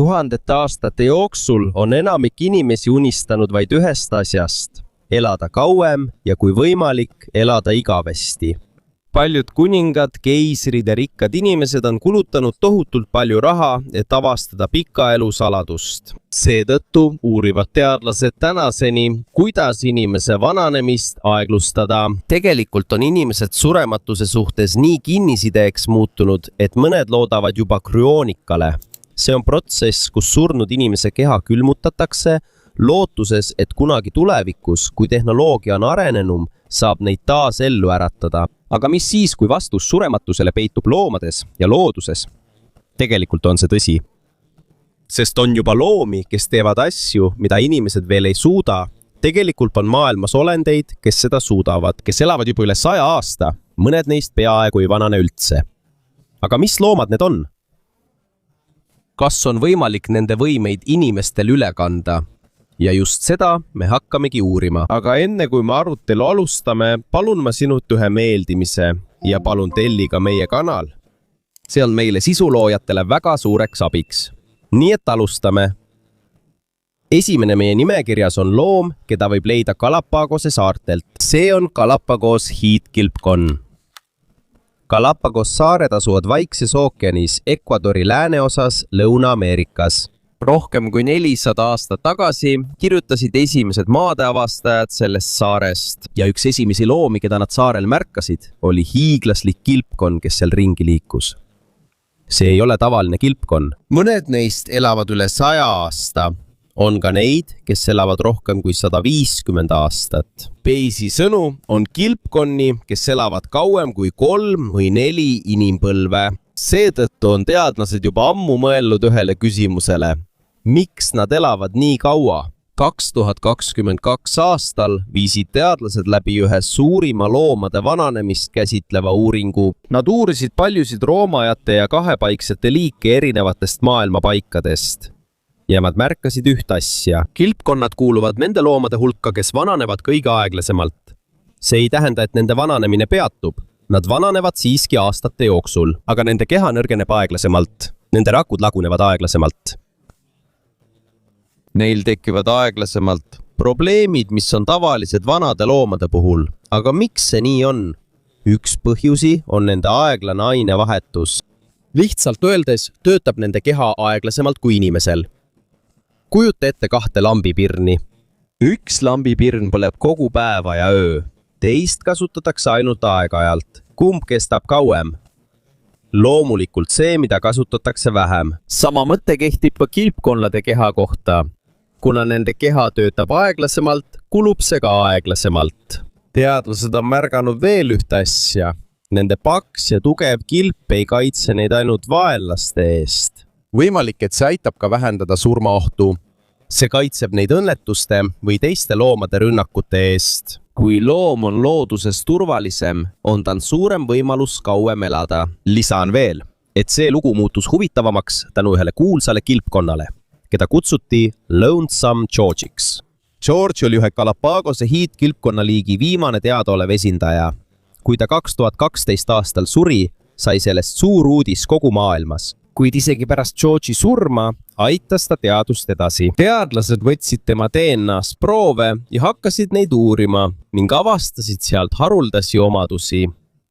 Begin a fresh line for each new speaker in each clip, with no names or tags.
Tuhandete aastate jooksul on enamik inimesi unistanud vaid ühest asjast: elada kauem ja kui võimalik, elada igavesti. Paljud kuningad, keisrid ja rikkad inimesed on kulutanud tohutult palju raha, et avastada pika elu saladust. Seetõttu uurivad teadlased tänaseni, kuidas inimese vananemist aeglustada. Tegelikult on inimesed surematuse suhtes nii kinnisideeks muutunud, et mõned loodavad juba krüoonikale. See on protsess, kus surnud inimese keha külmutatakse, lootuses, et kunagi tulevikus, kui tehnoloogia on arenenum, saab neid taas ellu äratada.
Aga mis siis, kui vastus surematusele peitub loomades ja looduses?
Tegelikult on see tõsi. Sest on juba loomi, kes teevad asju, mida inimesed veel ei suuda. Tegelikult on maailmas olendeid, kes seda suudavad,
kes elavad juba üle 100 aasta.
Mõned neist peaaegu ei vanane üldse. Aga mis loomad need on? Kas on võimalik nende võimeid inimestel üle kanda? Ja just seda me hakkamegi uurima. Aga enne kui me arutelu alustame, palun ma sinut ühe meeldimise ja palun telli ka meie kanal.
See on meile sisuloojatele väga suureks abiks.
Nii et alustame. Esimene meie nimekirjas on loom, keda võib leida Galapagose saartelt. See on Galapagos hiidkilpkonn. Galapagos saared asuvad Vaikses ookeanis Ecuadori lääneosas Lõuna-Ameerikas. Rohkem kui 400 aastat tagasi kirjutasid esimesed maadeavastajad sellest saarest ja üks esimesi loomi, keda nad saarel märkasid, oli hiiglaslik kilpkonn, kes seal ringi liikus. See ei ole tavaline kilpkonn. Mõned neist elavad üle 100 aasta. On ka neid, kes elavad rohkem kui 150 aastat. Teisisõnu on kilpkonni, kes elavad kauem kui 3 või 4 inimpõlve. Seetõttu on teadlased juba ammu mõelnud ühele küsimusele. Miks nad elavad nii kaua? 2022 aastal viisid teadlased läbi ühe suurima loomade vananemist käsitleva uuringu. Nad uurisid paljusid roomajate ja kahepaiksete liike erinevatest maailma paikadest. Ja nad märkasid üht asja. Kilpkonnad kuuluvad nende loomade hulka, kes vananevad kõige aeglasemalt. See ei tähenda, et nende vananemine peatub. Nad vananevad siiski aastate jooksul, aga nende keha nõrgeneb aeglasemalt. Nende rakud lagunevad aeglasemalt. Neil tekivad aeglasemalt probleemid, mis on tavalised vanade loomade puhul. Aga miks see nii on? Üks põhjusi on nende aeglane ainevahetus. Lihtsalt öeldes töötab nende keha aeglasemalt kui inimesel. Kujuta ette 2 lambipirni. Üks lambipirn põleb kogu päeva ja öö. Teist kasutatakse ainult aeg-ajalt. Kumb kestab kauem? Loomulikult see, mida kasutatakse vähem. Sama mõte kehtib ka kilpkonnade keha kohta. Kuna nende keha töötab aeglasemalt, kulub see ka aeglasemalt. Teadlased on märganud veel ühte asja. Nende paks ja tugev kilp ei kaitse neid ainult vaenlaste eest. Võimalik, et see aitab ka vähendada surmaohtu. See kaitseb neid õnnetuste või teiste loomade rünnakute eest. Kui loom on looduses turvalisem, on tal suurem võimalus kauem elada. Lisan veel, et see lugu muutus huvitavamaks tänu ühele kuulsale kilpkonnale, keda kutsuti Lonesome George'iks. George oli ühe Galapagose hiidkilpkonnaliigi viimane teadaolev esindaja. Kui ta 2012 aastal suri, sai sellest suur uudis kogu maailmas. Kuid isegi pärast George'i surma aitas ta teadust edasi. Teadlased võtsid tema DNA-st proove ja hakkasid neid uurima ning avastasid sealt haruldasi omadusi.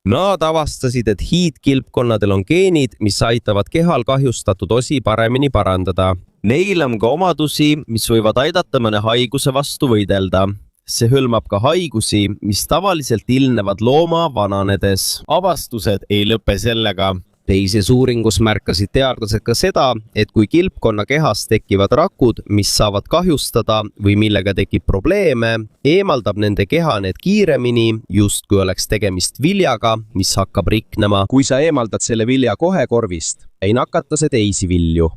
Nad avastasid, et hiidkilpkonnadel on geenid, mis aitavad kehal kahjustatud osi paremini parandada. Neil on ka omadusi, mis võivad aidata mõne haiguse vastu võidelda. See hõlmab ka haigusi, mis tavaliselt ilmnevad looma vananedes. Avastused ei lõpe sellega. Teises uuringus märkasid teadlased ka seda, et kui kilpkonna kehas tekivad rakud, mis saavad kahjustada või millega tekib probleeme, eemaldab nende keha need kiiremini, just kui oleks tegemist viljaga, mis hakkab riknema. Kui sa eemaldad selle vilja kohe korvist, ei nakata see teisi vilju.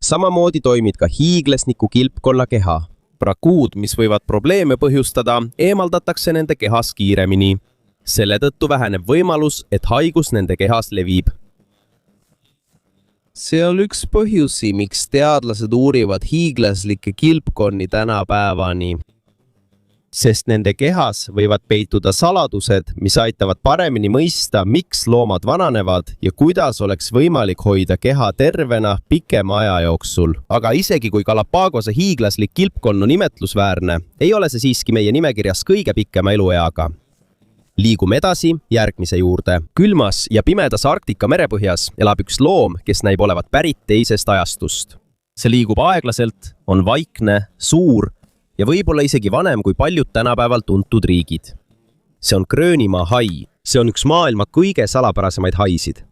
Samamoodi toimib ka hiiglasniku kilpkonna keha. Rakuud, mis võivad probleeme põhjustada, eemaldatakse nende kehas kiiremini. Selle tõttu väheneb võimalus, et haigus nende kehas levib. See on üks põhjusi, miks teadlased uurivad hiiglaslikke kilpkonni tänapäevani. sest nende kehas võivad peituda saladused, mis aitavad paremini mõista, miks loomad vananevad ja kuidas oleks võimalik hoida keha tervena pikema aja jooksul. Aga isegi kui Galapagose hiiglaslik kilpkonn on imetlusväärne, ei ole see siiski meie nimekirjas kõige pikema elueaga. Liigume edasi järgmise juurde. Külmas ja pimedas Arktika merepõhjas elab üks loom, kes näib olevat pärit teisest ajastust. See liigub aeglaselt, on vaikne, suur ja võib-olla isegi vanem kui paljud tänapäeval tuntud riigid. See on Gröönimaa hai. See on üks maailma kõige salapärasemaid haisid.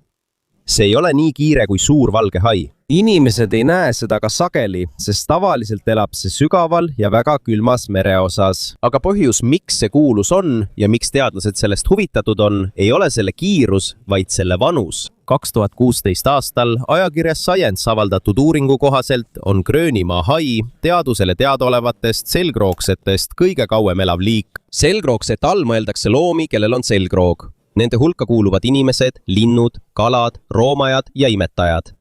See ei ole nii kiire kui suur valge hai. Inimesed ei näe seda ka sageli, sest tavaliselt elab see sügaval ja väga külmas mereosas. Aga põhjus, miks see kuulus on ja miks teadlased sellest huvitatud on, ei ole selle kiirus, vaid selle vanus. 2016 aastal ajakirjas Science avaldatud uuringu kohaselt on Gröönimaa hai teadusele teadaolevatest selgroogsetest kõige kauem elav liik. Selgroogsete all mõeldakse loomi, kellel on selgroog. Nende hulka kuuluvad inimesed, linnud, kalad, roomajad ja imetajad.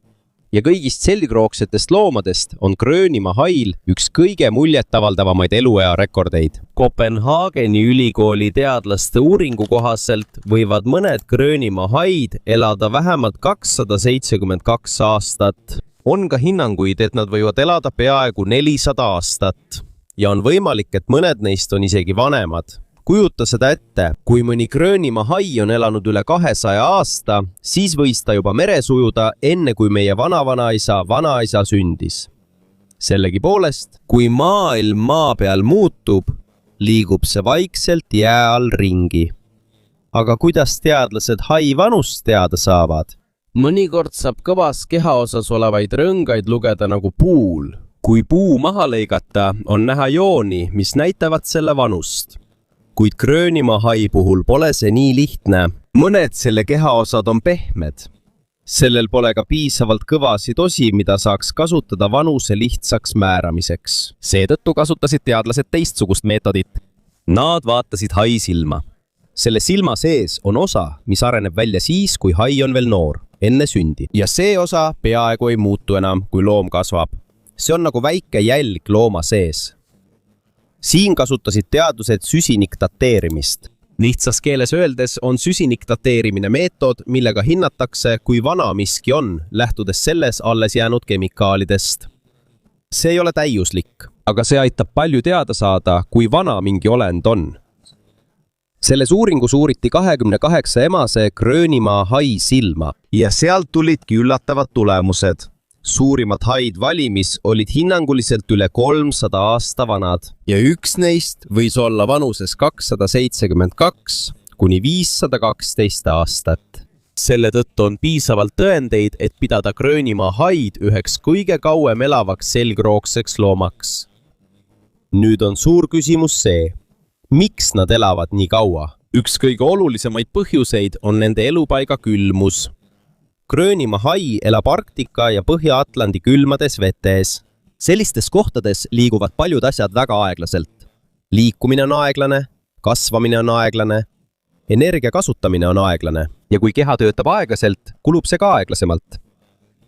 Ja kõigist selgroogsetest loomadest on Gröönimaa hail üks kõige muljetavaldavamaid eluea rekordeid. Kopenhaageni ülikooli teadlaste uuringu kohaselt võivad mõned Gröönimaa haid elada vähemalt 272 aastat. On ka hinnanguid, et nad võivad elada peaaegu 400 aastat. Ja on võimalik, et mõned neist on isegi vanemad. Kujuta seda ette, kui mõni Gröönimaa hai on elanud üle 200 aasta, siis võis ta juba meres ujuda enne kui meie vanaisa sündis. Sellegipoolest, kui maailm maa peal muutub, liigub see vaikselt jää all ringi. Aga kuidas teadlased hai vanust teada saavad? Mõnikord saab kõvas kehaosas olevaid rõngaid lugeda nagu puul. Kui puu maha lõigata, on näha jooni, mis näitavad selle vanust. Kuid Gröönimaa hai puhul pole see nii lihtne. Mõned selle kehaosad on pehmed. Sellel pole ka piisavalt kõvasid osi, mida saaks kasutada vanuse lihtsaks määramiseks. Seetõttu kasutasid teadlased teistsugust meetodit. Nad vaatasid hai silma. Selle silma sees on osa, mis areneb välja siis, kui hai on veel noor, enne sündi. Ja see osa peaaegu ei muutu enam, kui loom kasvab. See on nagu väike jälg looma sees. Siin kasutasid teadlased süsinikdateerimist. Lihtsas keeles öeldes on süsinikdateerimine meetod, millega hinnatakse, kui vana miski on, lähtudes selles alles jäänud kemikaalidest. See ei ole täiuslik, aga see aitab palju teada saada, kui vana mingi olend on. Selles uuringus uuriti 28 emase Gröönimaa hai silma ja sealt tulidki üllatavad tulemused. Suurimad haid valimis olid hinnanguliselt üle 300 aasta vanad ja üks neist võis olla vanuses 272 kuni 512 aastat. Selle tõttu on piisavalt tõendeid, et pidada Gröönimaa haid üheks kõige kauem elavaks selgroogseks loomaks. Nüüd on suur küsimus see, miks nad elavad nii kaua? Üks kõige olulisemaid põhjuseid on nende elupaiga külmus. Gröönimaa hai elab Arktika ja Põhja-Atlandi külmades vetes. Sellistes kohtades liiguvad paljud asjad väga aeglaselt. Liikumine on aeglane, kasvamine on aeglane, energia kasutamine on aeglane ja kui keha töötab aeglaselt, kulub see ka aeglasemalt.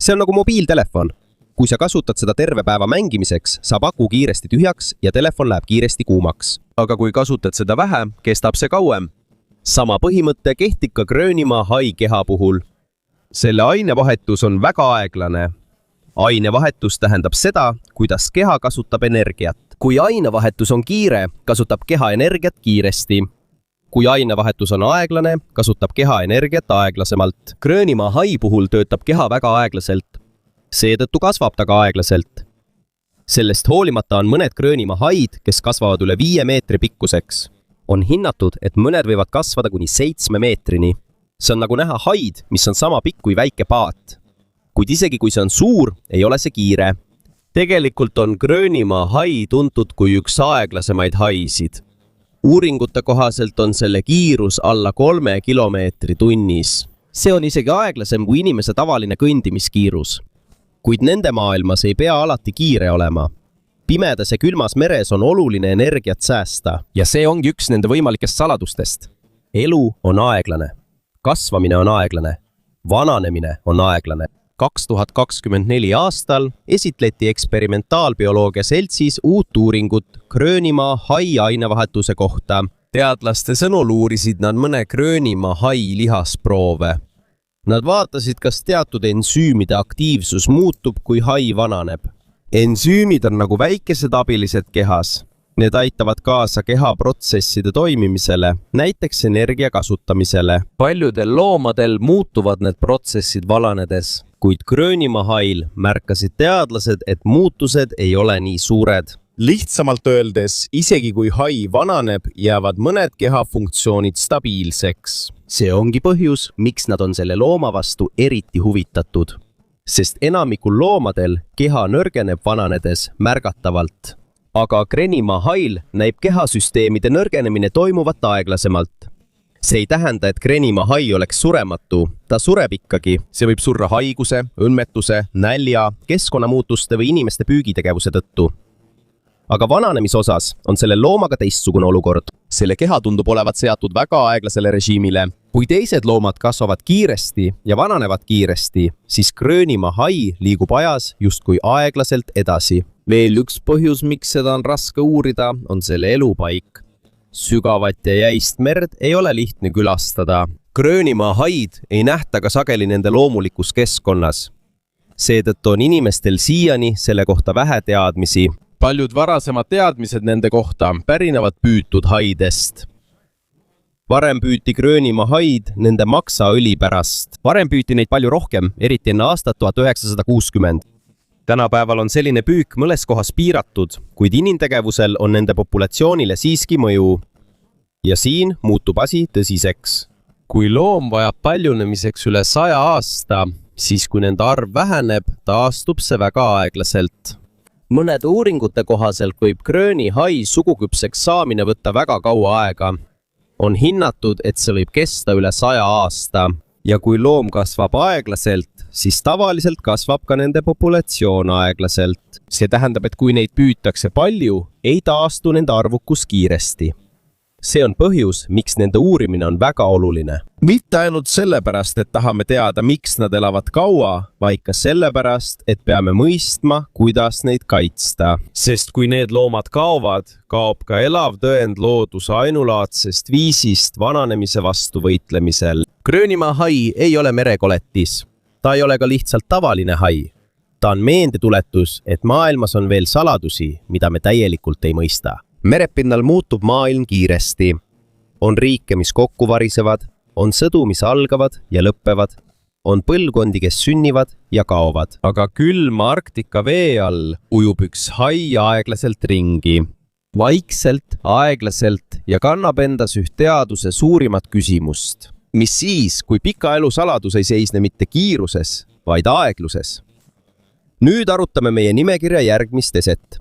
See on nagu mobiiltelefon. Kui sa kasutad seda terve päeva mängimiseks, saab aku kiiresti tühjaks ja telefon läheb kiiresti kuumaks. Aga kui kasutad seda vähe, kestab see kauem. Sama põhimõte kehtib ka Gröönimaa hai keha puhul. Selle ainevahetus on väga aeglane. Ainevahetus tähendab seda, kuidas keha kasutab energiat. Kui ainevahetus on kiire, kasutab keha energiat kiiresti. Kui ainevahetus on aeglane, kasutab keha energiat aeglasemalt. Gröönimaa hai puhul töötab keha väga aeglaselt. Seetõttu kasvab ta ka aeglaselt. Sellest hoolimata on mõned Gröönimaa haid, kes kasvavad üle 5 meetri pikkuseks. On hinnatud, et mõned võivad kasvada kuni 7 meetrini. See on nagu näha haid, mis on sama pikk kui väike paat. Kuid isegi kui see on suur, ei ole see kiire. Tegelikult on Gröönimaa hai tuntud kui üks aeglasemaid haisid. Uuringute kohaselt on selle kiirus alla 3 kilomeetri tunnis. See on isegi aeglasem kui inimese tavaline kõndimiskiirus. Kuid nende maailmas ei pea alati kiire olema. Pimedas ja külmas meres on oluline energiat säästa ja see ongi üks nende võimalikest saladustest. Elu on aeglane. Kasvamine on aeglane. Vananemine on aeglane. 2024 aastal esitleti eksperimentaalbioloogia seltsis uut uuringut Gröönimaa hai ainevahetuse kohta. Teadlaste sõnul uurisid nad mõne Gröönimaa hai lihasproove. Nad vaatasid, kas teatud ensüümide aktiivsus muutub, kui hai vananeb. Ensüümid on nagu väikesed abilised kehas. Need aitavad kaasa kehaprotsesside toimimisele, näiteks energia kasutamisele. Paljudel loomadel muutuvad need protsessid valanedes, kuid Gröönimaa hail märkasid teadlased, et muutused ei ole nii suured.
Lihtsamalt öeldes, isegi kui hai vananeb, jäävad mõned kehafunktsioonid stabiilseks.
See ongi põhjus, miks nad on selle looma vastu eriti huvitatud. Sest enamikul loomadel keha nõrgeneb vananedes märgatavalt. Aga Gröönimaa hail näib kehasüsteemide nõrgenemine toimuvat aeglasemalt. See ei tähenda, et Gröönimaa hai oleks surematu. Ta sureb ikkagi. See võib surra haiguse, õnmetuse, nälja, keskkonnamuutuste või inimeste püügitegevuse tõttu. Aga vananemise osas on selle loomaga teistsugune olukord.
Selle keha tundub olevat seatud väga aeglasele režiimile.
Kui teised loomad kasvavad kiiresti ja vananevad kiiresti, siis Gröönimaa hai liigub ajas justkui aeglaselt edasi. Veel üks põhjus, miks seda on raske uurida, on selle elupaik. Sügavat ja jäist merd ei ole lihtne külastada. Gröönimaa haid ei nähta ka sageli nende loomulikus keskkonnas. Seetõttu on inimestel siiani selle kohta vähe teadmisi. Paljud varasemad teadmised nende kohta pärinevad püütud haidest. Varem püüti Gröönimaa haid nende maksaõli pärast. Varem püüti neid palju rohkem, eriti enne aastat 1960. Tänapäeval on selline püük mõnes kohas piiratud, kuid inimtegevusel on nende populatsioonile siiski mõju. Ja siin muutub asi tõsiseks. Kui loom vajab paljunemiseks üle 100 aasta, siis kui nende arv väheneb, taastub see väga aeglaselt. Mõned uuringute kohaselt võib Gröönimaa hai suguküpseks saamine võtta väga kaua aega. On hinnatud, et see võib kesta üle 100 aasta. Ja kui loom kasvab aeglaselt, siis tavaliselt kasvab ka nende populatsioon aeglaselt. See tähendab, et kui neid püütakse palju, ei taastu nende arvukus kiiresti. See on põhjus, miks nende uurimine on väga oluline. Mitte ainult sellepärast, et tahame teada, miks nad elavad kaua, vaid ka sellepärast, et peame mõistma, kuidas neid kaitsta. Sest kui need loomad kaovad, kaob ka elav tõend looduse ainulaadsest viisist vananemise vastu võitlemisel. Gröönimaa hai ei ole merekoletis. Ta ei ole ka lihtsalt tavaline hai. Ta on meeldetuletus, et maailmas on veel saladusi, mida me täielikult ei mõista. Merepinnal muutub maailm kiiresti. On riike, mis kokku varisevad, on sõdu, mis algavad ja lõppevad, on põlvkondi, kes sünnivad ja kaovad. Aga külma Arktika vee all ujub üks hai aeglaselt ringi. Vaikselt, aeglaselt ja kannab endas üht teaduse suurimat küsimust. Mis siis, kui pika elu saladus ei seisne mitte kiiruses, vaid aegluses? Nüüd arutame meie nimekirja järgmist eset.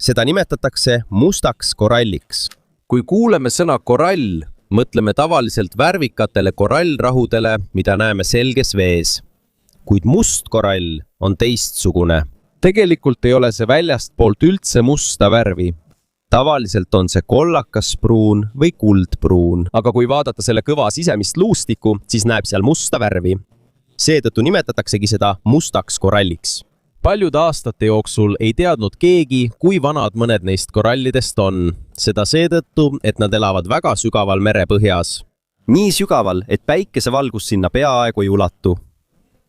Seda nimetatakse mustaks koralliks. Kui kuuleme sõna korall, mõtleme tavaliselt värvikatele korallrahudele, mida näeme selges vees. Kuid must korall on teistsugune. Tegelikult ei ole see väljastpoolt üldse musta värvi. Tavaliselt on see kollakaspruun või kuldpruun. Aga kui vaadata selle kõva sisemist luustikku, siis näeb seal musta värvi. Seetõttu nimetataksegi seda mustaks koralliks. Paljude aastate jooksul ei teadnud keegi, kui vanad mõned neist korallidest on. Seda seetõttu, et nad elavad väga sügaval merepõhjas. Nii sügaval, et päikesevalgus sinna peaaegu ei ulatu.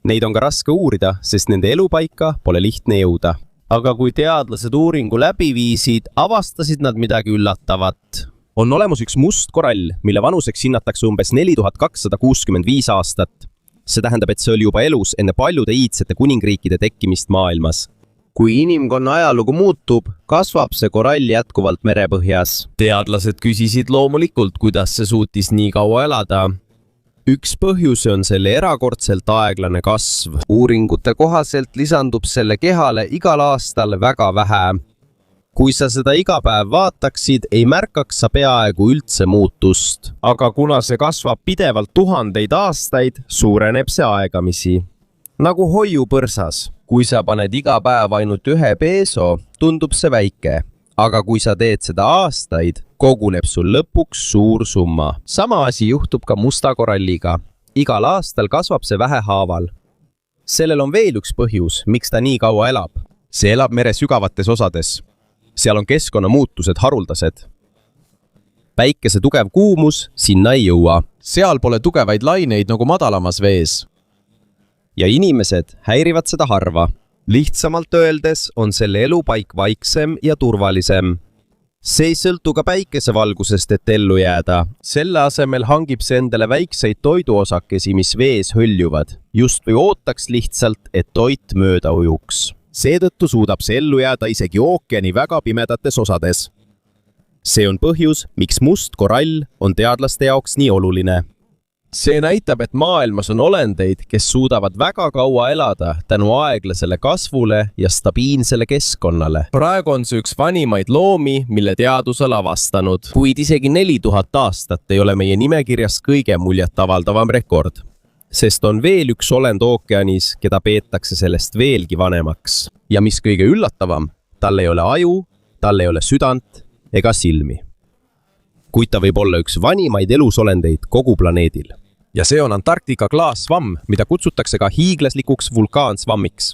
Neid on ka raske uurida, sest nende elupaika pole lihtne jõuda. Aga kui teadlased uuringu läbi viisid, avastasid nad midagi üllatavat. On olemas üks must korall, mille vanuseks hinnatakse umbes 4265 aastat. See tähendab, et see oli juba elus enne paljude iidsete kuningriikide tekkimist maailmas. Kui inimkonna ajalugu muutub, kasvab see korall jätkuvalt merepõhjas. Teadlased küsisid loomulikult, kuidas see suutis nii kaua elada. Üks põhjus on selle erakordselt aeglane kasv. Uuringute kohaselt lisandub selle kehale igal aastal väga vähe. Kui sa seda iga päev vaataksid, ei märkaks sa peaaegu üldse muutust. Aga kuna see kasvab pidevalt tuhandeid aastaid, suureneb see aegamisi. Nagu hoiupõrsas. Kui sa paned iga päev ainult 1 peso, tundub see väike. Aga kui sa teed seda aastaid, koguneb sul lõpuks suur summa. Sama asi juhtub ka musta koralliga. Igal aastal kasvab see vähehaaval. sellel on veel üks põhjus, miks ta nii kaua elab.
see elab mere sügavates osades. seal on keskkonnamuutused haruldased. päikese tugev kuumus sinna ei jõua.
seal pole tugevaid laineid nagu madalamas vees.
ja inimesed häirivad seda harva.
Lihtsamalt öeldes on selle elupaik vaiksem ja turvalisem. See ei sõltu ka päikesevalgusest, et ellu jääda. Selle asemel hangib see endale väikseid toiduosakesi, mis vees hõljuvad. Just või ootaks lihtsalt, et toit mööda ujuks.
Seetõttu suudab see ellu jääda isegi ookeani väga pimedates osades. See on põhjus, miks must korall on teadlaste jaoks nii oluline.
See näitab, et maailmas on olendeid, kes suudavad väga kaua elada tänu aeglasele kasvule ja stabiilsele keskkonnale. Praegu on see üks vanimaid loomi, mille teadus on avastanud, kuid isegi 4000 aastat ei ole meie nimekirjas kõige muljetavaldavam rekord. Sest on veel üks olend ookeanis, keda peetakse sellest veelgi vanemaks. Ja mis kõige üllatavam, tal ei ole aju, tal ei ole südant ega silmi. Kuid ta võib olla üks vanimaid elusolendeid kogu planeedil. Ja see on Antarktika klaassvamm, mida kutsutakse ka hiiglaslikuks vulkaansvammiks.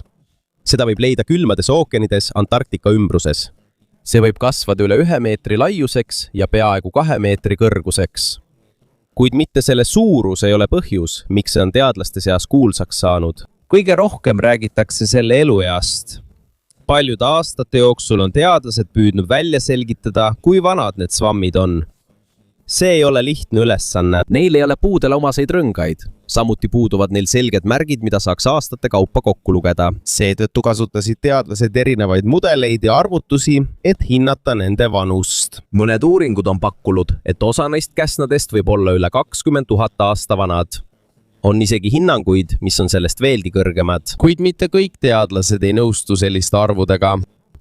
Seda võib leida külmades ookeanides Antarktika ümbruses. See võib kasvada üle 1 meetri laiuseks ja peaaegu 2 meetri kõrguseks. Kuid mitte selle suurus ei ole põhjus, miks see on teadlaste seas kuulsaks saanud. Kõige rohkem räägitakse selle elueast. Paljude aastate jooksul on teadlased püüdnud välja selgitada, kui vanad need svammid on. See ei ole lihtne ülesanne. Neil ei ole puudele omaseid rõngaid. Samuti puuduvad neil selged märgid, mida saaks aastate kaupa kokku lugeda. Seetõttu kasutasid teadlased erinevaid mudeleid ja arvutusi, et hinnata nende vanust. Mõned uuringud on pakkunud, et osa neist käsnadest võib olla üle 20 000 aasta vanad. On isegi hinnanguid, mis on sellest veelgi kõrgemad. Kuid mitte kõik teadlased ei nõustu selliste arvudega.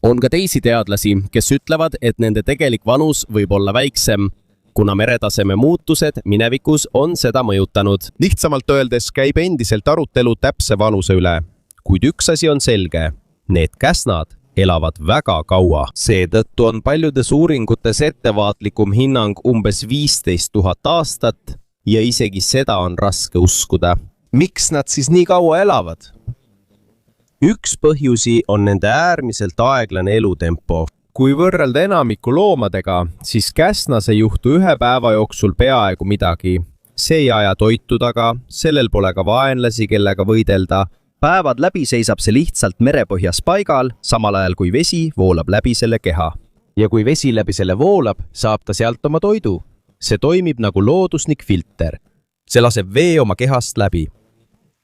On ka teisi teadlasi, kes ütlevad, et nende tegelik vanus võib olla väiksem, kuna meretaseme muutused minevikus on seda mõjutanud. Lihtsamalt öeldes käib endiselt arutelu täpse vanuse üle. Kuid üks asi on selge. Need käsnad elavad väga kaua. Seetõttu on paljudes uuringutes ettevaatlikum hinnang umbes 15 000 aastat ja isegi seda on raske uskuda. Miks nad siis nii kaua elavad? Üks põhjusi on nende äärmiselt aeglane elutempo. Kui võrrelda enamiku loomadega, siis käsnas ei juhtu 1 päeva jooksul peaaegu midagi. See ei aja toitu taga, sellel pole ka vaenlasi, kellega võidelda. Päevad läbi seisab see lihtsalt merepõhjas paigal, samal ajal kui vesi voolab läbi selle keha. Ja kui vesi läbi selle voolab, saab ta sealt oma toidu. See toimib nagu looduslik filter. See laseb vee oma kehast läbi.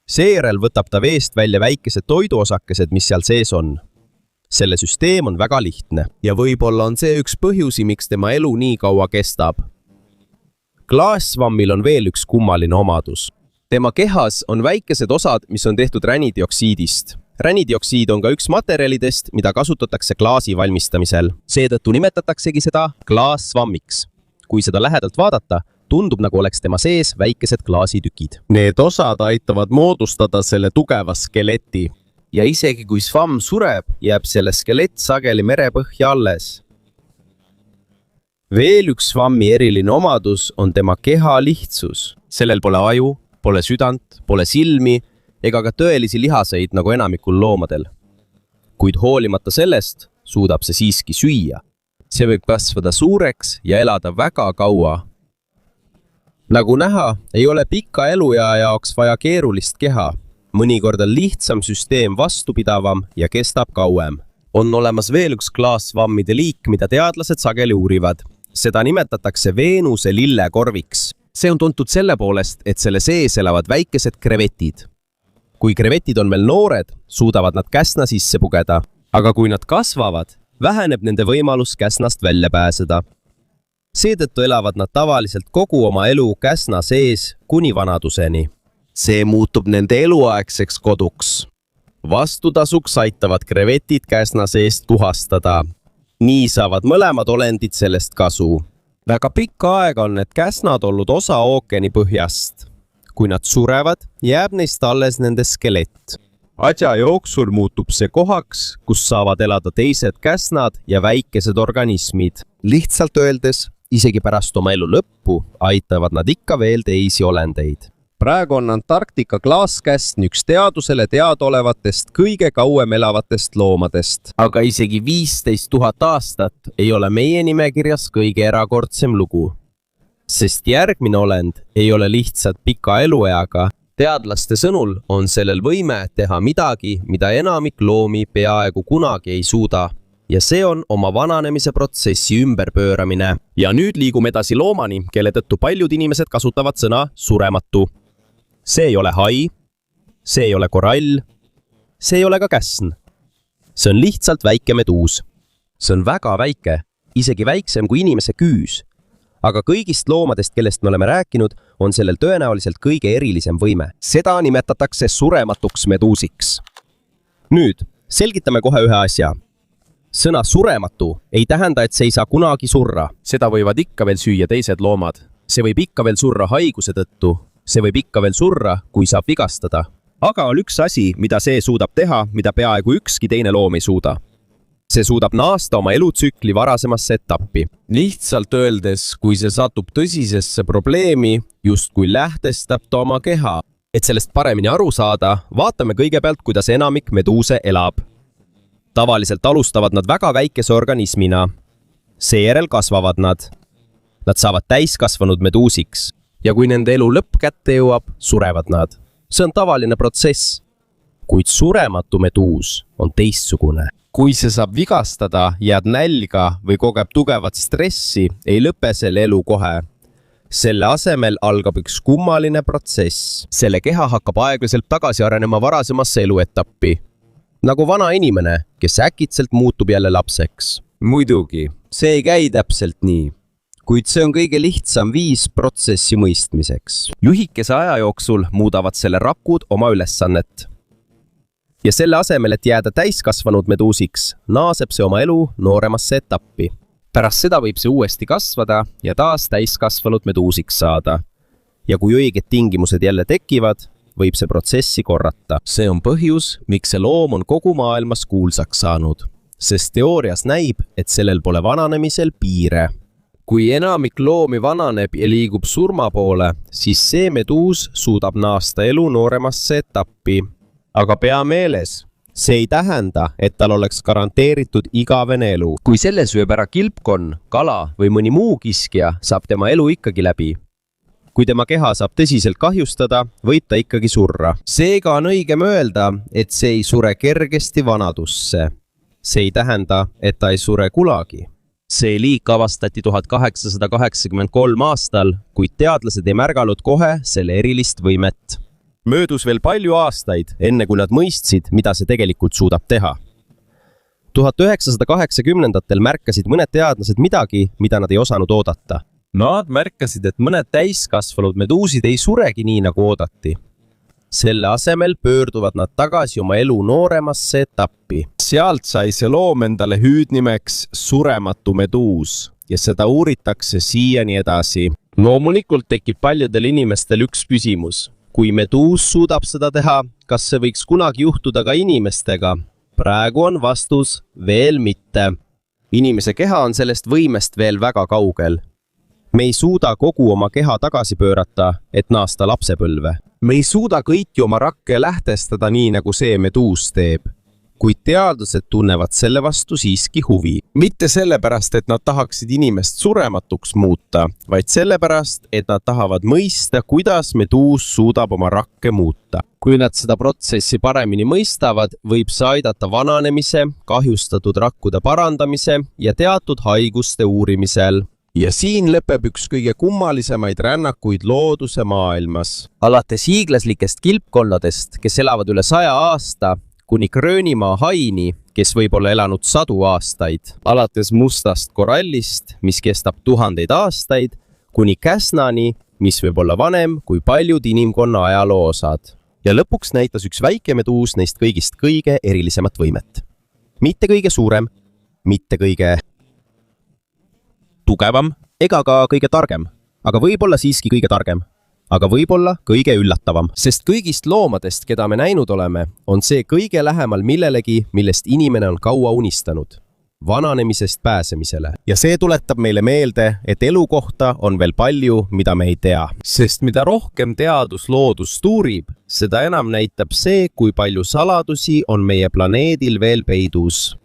Seejärel võtab ta veest välja väikesed toiduosakesed, mis seal sees on. Selle süsteem on väga lihtne ja võib-olla on see üks põhjusi, miks tema elu nii kaua kestab. Klaassvammil on veel üks kummaline omadus. Tema kehas on väikesed osad, mis on tehtud ränidioksiidist. Ränidioksiid on ka üks materjalidest, mida kasutatakse klaasi valmistamisel. Seetõttu nimetataksegi seda klaassvammiks. Kui seda lähedalt vaadata, tundub nagu oleks tema sees väikesed klaasitükid. Need osad aitavad moodustada selle tugeva skeleti. Ja isegi kui svamm sureb, jääb selle skelett sageli merepõhja alles. Veel üks svammi eriline omadus on tema keha lihtsus. Sellel pole aju, pole südant, pole silmi ega ka tõelisi lihaseid nagu enamikul loomadel. Kuid hoolimata sellest suudab see siiski süüa. See võib kasvada suureks ja elada väga kaua. Nagu näha, ei ole pika eluea jaoks vaja keerulist keha. Mõnikord on lihtsam süsteem vastupidavam ja kestab kauem. On olemas veel üks klaassvammide liik, mida teadlased sageli uurivad. Seda nimetatakse Veenuse lillekorviks. See on tuntud selle poolest, et selle sees elavad väikesed krevetid. Kui krevetid on veel noored, suudavad nad käsna sisse pugeda. Aga kui nad kasvavad, väheneb nende võimalus käsnast välja pääseda. Seetõttu elavad nad tavaliselt kogu oma elu käsna sees kuni vanaduseni. See muutub nende eluaegseks koduks. Vastutasuks aitavad krevetid käsna seest puhastada. Nii saavad mõlemad olendid sellest kasu. Väga pikka aega on need käsnad olnud osa ookeani põhjast. Kui nad surevad, jääb neist alles nende skelett. Aja jooksul muutub see kohaks, kus saavad elada teised käsnad ja väikesed organismid. Lihtsalt öeldes, isegi pärast oma elu lõppu aitavad nad ikka veel teisi olendeid.
praegu on Antarktika klaaskäsn üks teadusele teadaolevatest kõige kauem elavatest loomadest.
aga isegi 15 000 aastat ei ole meie nimekirjas kõige erakordsem lugu. Sest järgmine olend ei ole lihtsalt pika elueaga. Teadlaste sõnul on sellel võime teha midagi, mida enamik loomi peaaegu kunagi ei suuda. Ja see on oma vananemise protsessi ümberpööramine.
Ja nüüd liigume edasi loomani, kelle tõttu paljud inimesed kasutavad sõna surematu. See ei ole hai, see ei ole korall, see ei ole ka käsn. See on lihtsalt väike meduus.
See on väga väike, isegi väiksem kui inimese küüs. Aga kõigist loomadest, kellest me oleme rääkinud, on sellel tõenäoliselt kõige erilisem võime.
Seda nimetatakse surematuks meduusiks. Nüüd selgitame kohe ühe asja. Sõna surematu ei tähenda, et see ei saa kunagi surra. Seda võivad ikka veel süüa teised loomad. See võib ikka veel surra haiguse tõttu. See võib ikka veel surra, kui saab vigastada. Aga on üks asi, mida see suudab teha, mida peaaegu ükski teine loom ei suuda. See suudab naasta oma elutsükli varasemasse etappi.
Lihtsalt öeldes, kui see satub tõsisesse probleemi, justkui lähtestab ta oma keha.
Et sellest paremini aru saada, vaatame kõigepealt, kuidas enamik meduuse elab. Tavaliselt alustavad nad väga väikese organismina. Seejärel kasvavad nad. Nad saavad täiskasvanud meduusiks. Ja kui nende elu lõpp kätte jõuab, surevad nad. See on tavaline protsess. Kuid surematu meduus on teistsugune. Kui see saab vigastada, jääd nälga või kogeb tugevat stressi, ei lõpe selle elu kohe. Selle asemel algab üks kummaline protsess. Selle keha hakkab aeglaselt tagasi arenema varasemasse eluetappi. Nagu vana inimene, kes äkitselt muutub jälle lapseks.
Muidugi, see ei käi täpselt nii, kuid see on kõige lihtsam viis protsessi mõistmiseks.
Lühikese aja jooksul muudavad selle rakud oma ülesannet. Ja selle asemel, et jääda täiskasvanud meduusiks, naaseb see oma elu nooremasse etappi. Pärast seda võib see uuesti kasvada ja taas täiskasvanud meduusiks saada. Ja kui õiged tingimused jälle tekivad, võib see protsessi korrata. See on põhjus, miks see loom on kogu maailmas kuulsaks saanud. Sest teoorias näib, et sellel pole vananemisel piire. Kui enamik loomi vananeb ja liigub surma poole, siis see meduus suudab naasta elu nooremasse etappi. Aga pea meeles, see ei tähenda, et tal oleks garanteeritud igavene elu. Kui selle sööb ära kilpkonn, kala või mõni muu kiskja, saab tema elu ikkagi läbi. Kui tema keha saab tõsiselt kahjustada, võib ta ikkagi surra.
Seega on õigem öelda, et see ei sure kergesti vanadusse. See ei tähenda, et ta ei sure kunagi.
See liik avastati 1883 aastal, kuid teadlased ei märganud kohe selle erilist võimet. Möödus veel palju aastaid, enne kui nad mõistsid, mida see tegelikult suudab teha. 1980-ndatel märkasid mõned teadlased midagi, mida nad ei osanud oodata.
Nad märkasid, et mõned täiskasvanud meduusid ei suregi nii, nagu oodati. Selle asemel pöörduvad nad tagasi oma elu nooremasse etappi. Sealt sai see loom endale hüüdnimeks surematu meduus ja seda uuritakse siiani edasi. Loomulikult tekib paljudel inimestel üks küsimus. Kui meduus suudab seda teha, kas see võiks kunagi juhtuda ka inimestega? Praegu on vastus veel mitte. Inimese keha on sellest võimest veel väga kaugel. Me ei suuda kogu oma keha tagasi pöörata, et naasta lapsepõlve. Me ei suuda kõiki oma rakke lähtestada nii, nagu see meduus teeb. Kuid teadlased tunnevad selle vastu siiski huvi. Mitte sellepärast, et nad tahaksid inimest surematuks muuta, vaid sellepärast, et nad tahavad mõista, kuidas meduus suudab oma rakke muuta. Kui nad seda protsessi paremini mõistavad, võib see aidata vananemise, kahjustatud rakkude parandamise ja teatud haiguste uurimisel. Ja siin lõpeb üks kõige kummalisemaid rännakuid looduse maailmas. Alates hiiglaslikest kilpkonnadest, kes elavad üle 100 aasta, kuni Gröönimaa haini, kes võib olla elanud 100 aastaid. Alates mustast korallist, mis kestab 1000 aastaid, kuni käsnani, mis võib olla vanem kui paljud inimkonna ajaloo osad. Ja lõpuks näitas üks väike meduus neist kõigist kõige erilisemat võimet. Mitte kõige suurem, mitte kõige tugevam ega ka kõige targem, aga võib-olla siiski kõige targem, aga võib-olla kõige üllatavam. Sest kõigist loomadest, keda me näinud oleme, on see kõige lähemal millelegi, millest inimene on kaua unistanud.
vananemisest pääsemisele. Ja see tuletab meile meelde, et elu kohta on veel palju, mida me ei tea.
Sest mida rohkem teadus loodust uurib, seda enam näitab see, kui palju saladusi on meie planeedil veel peidus.